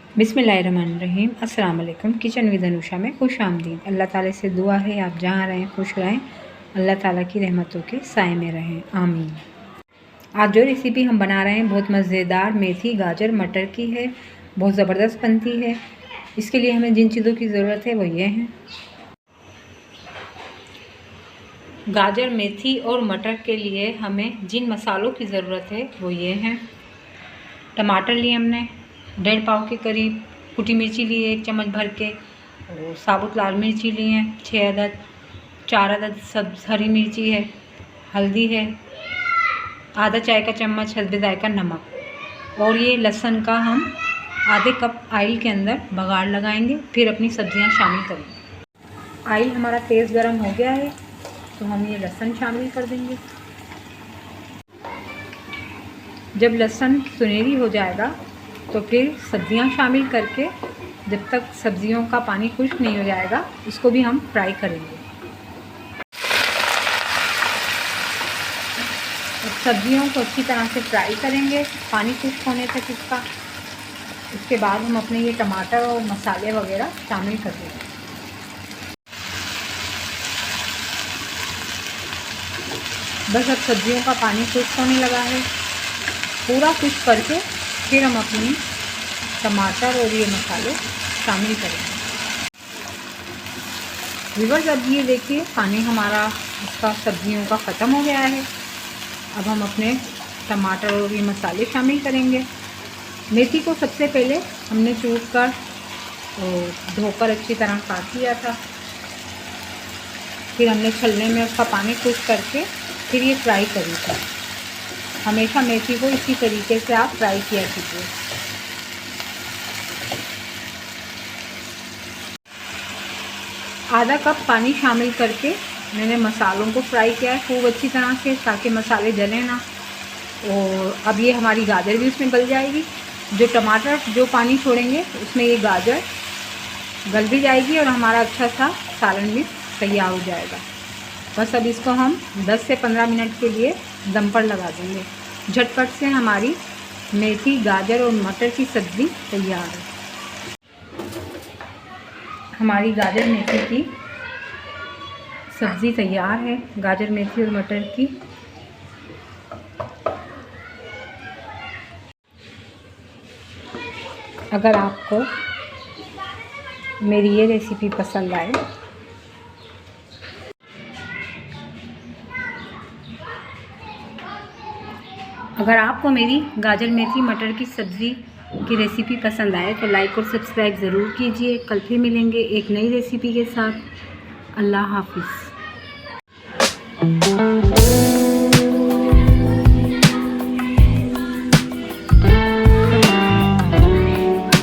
बिस्मिल्लाहिर्रहमानिर्रहीम। अस्सलाम वालेकुम। किचन विद अनुषा में खुश आमदीद। अल्लाह ताला से दुआ है आप जहाँ रहें खुश रहें, अल्लाह ताला की रहमतों के साए में रहें, आमीन। आज जो रेसिपी हम बना रहे हैं बहुत मज़ेदार मेथी गाजर मटर की है, बहुत ज़बरदस्त बनती है। इसके लिए हमें जिन चीज़ों की ज़रूरत है वो ये हैं। गाजर मेथी और मटर के लिए हमें जिन मसालों की ज़रूरत है वो ये हैं। टमाटर लिए हमने 1.5 पाव के करीब, कुटी मिर्ची ली 1 चम्मच भर के, और साबुत लाल मिर्ची लिए हैं 6 अदद, 4 अदद सब हरी मिर्ची है, हल्दी है, आधा चाय का चम्मच हल्दी जायका नमक, और ये लहसुन का हम आधे कप ऑयल के अंदर बघाड़ लगाएंगे, फिर अपनी सब्जियां शामिल करेंगे। ऑयल हमारा तेज़ गर्म हो गया है तो हम ये लहसुन शामिल कर देंगे। जब लहसुन सुनहरी हो जाएगा तो फिर सब्जियां शामिल करके जब तक सब्जियों का पानी खुश्क नहीं हो जाएगा उसको भी हम फ्राई करेंगे। सब्जियों को अच्छी तरह से फ्राई करेंगे पानी खुश्क होने तक इसका। उसके बाद हम अपने ये टमाटर और मसाले वगैरह शामिल कर देंगे। बस अब सब्जियों का पानी खुश्क होने लगा है, पूरा खुश्क करके फिर हम अपनी टमाटर और ये मसाले शामिल करेंगे। व्यूअर्स अब ये देखिए पानी हमारा इसका सब्जियों का ख़त्म हो गया है। अब हम अपने टमाटर और ये मसाले शामिल करेंगे। मेथी को सबसे पहले हमने चूस कर और धोकर अच्छी तरह काट लिया था, फिर हमने छलने में उसका पानी खुश्क करके फिर ये फ्राई करी थी। हमेशा मेथी को इसी तरीके से आप फ्राई किया कीजिए। आधा कप पानी शामिल करके मैंने मसालों को फ्राई किया है खूब अच्छी तरह से ताकि मसाले जलें ना। और अब ये हमारी गाजर भी उसमें गल जाएगी। जो टमाटर जो पानी छोड़ेंगे उसमें ये गाजर गल भी जाएगी और हमारा अच्छा सा सालन भी तैयार हो जाएगा। बस अब इसको हम 10 से 15 मिनट के लिए दम पर लगा देंगे। झटपट से हमारी मेथी गाजर और मटर की सब्ज़ी तैयार है। हमारी गाजर मेथी की सब्ज़ी तैयार है, गाजर मेथी और मटर की। अगर आपको मेरी ये रेसिपी पसंद आए अगर आपको मेरी गाजर मेथी मटर की सब्ज़ी की रेसिपी पसंद आए तो लाइक और सब्सक्राइब ज़रूर कीजिए। कल फिर मिलेंगे एक नई रेसिपी के साथ। अल्लाह हाफिज़।